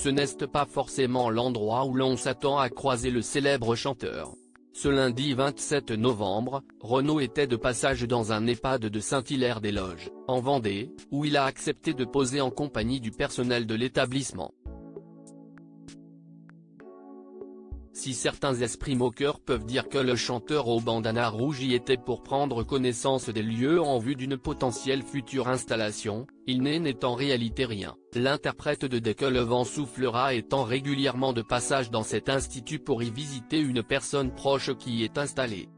ce n'est pas forcément l'endroit où l'on s'attend à croiser le célèbre chanteur. Ce lundi 27 novembre, Renaud était de passage dans un EHPAD de Saint-Hilaire-des-Loges, en Vendée, où il a accepté de poser en compagnie du personnel de l'établissement. Si certains esprits moqueurs peuvent dire que le chanteur au bandana rouge y était pour prendre connaissance des lieux en vue d'une potentielle future installation, il n'est en réalité rien. L'interprète de Dès que le vent soufflera étant régulièrement de passage dans cet institut pour y visiter une personne proche qui y est installée.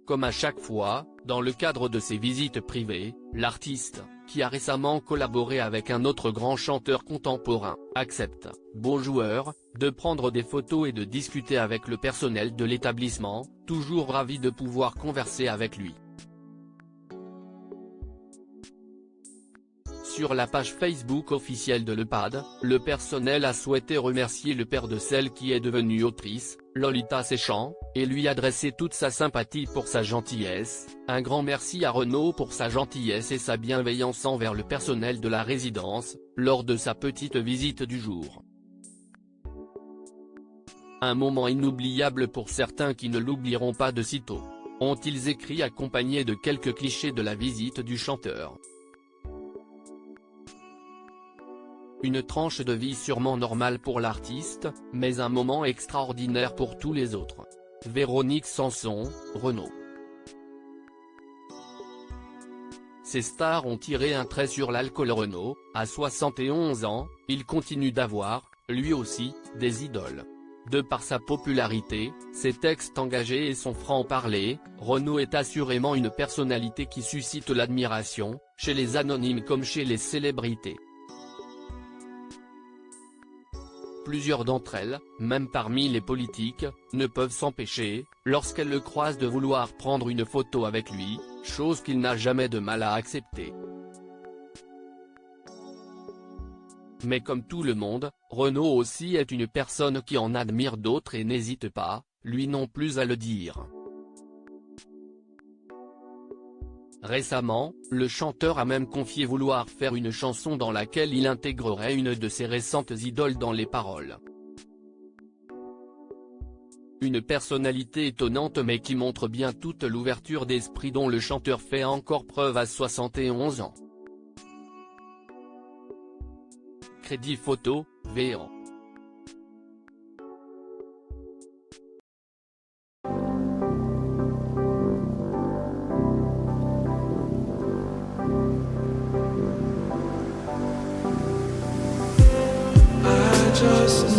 Comme à chaque fois, dans le cadre de ses visites privées, l'artiste, qui a récemment collaboré avec un autre grand chanteur contemporain, accepte, beau joueur, de prendre des photos et de discuter avec le personnel de l'établissement, toujours ravi de pouvoir converser avec lui. Sur la page Facebook officielle de l'EHPAD, le personnel a souhaité remercier le père de celle qui est devenue autrice, Lolita Séchant, et lui adresser toute sa sympathie pour sa gentillesse. Un grand merci à Renaud pour sa gentillesse et sa bienveillance envers le personnel de la résidence, lors de sa petite visite du jour. Un moment inoubliable pour certains qui ne l'oublieront pas de sitôt, ont-ils écrit accompagnés de quelques clichés de la visite du chanteur. Une tranche de vie sûrement normale pour l'artiste, mais un moment extraordinaire pour tous les autres. Véronique Sanson, Renaud. Ces stars ont tiré un trait sur l'alcool. Renaud, à 71 ans, il continue d'avoir, lui aussi, des idoles. De par sa popularité, ses textes engagés et son franc-parler, Renaud est assurément une personnalité qui suscite l'admiration, chez les anonymes comme chez les célébrités. Plusieurs d'entre elles, même parmi les politiques, ne peuvent s'empêcher, lorsqu'elles le croisent, de vouloir prendre une photo avec lui, chose qu'il n'a jamais de mal à accepter. Mais comme tout le monde, Renaud aussi est une personne qui en admire d'autres et n'hésite pas, lui non plus, à le dire. Récemment, le chanteur a même confié vouloir faire une chanson dans laquelle il intégrerait une de ses récentes idoles dans les paroles. Une personnalité étonnante mais qui montre bien toute l'ouverture d'esprit dont le chanteur fait encore preuve à 71 ans. Crédit photo, Véan. Just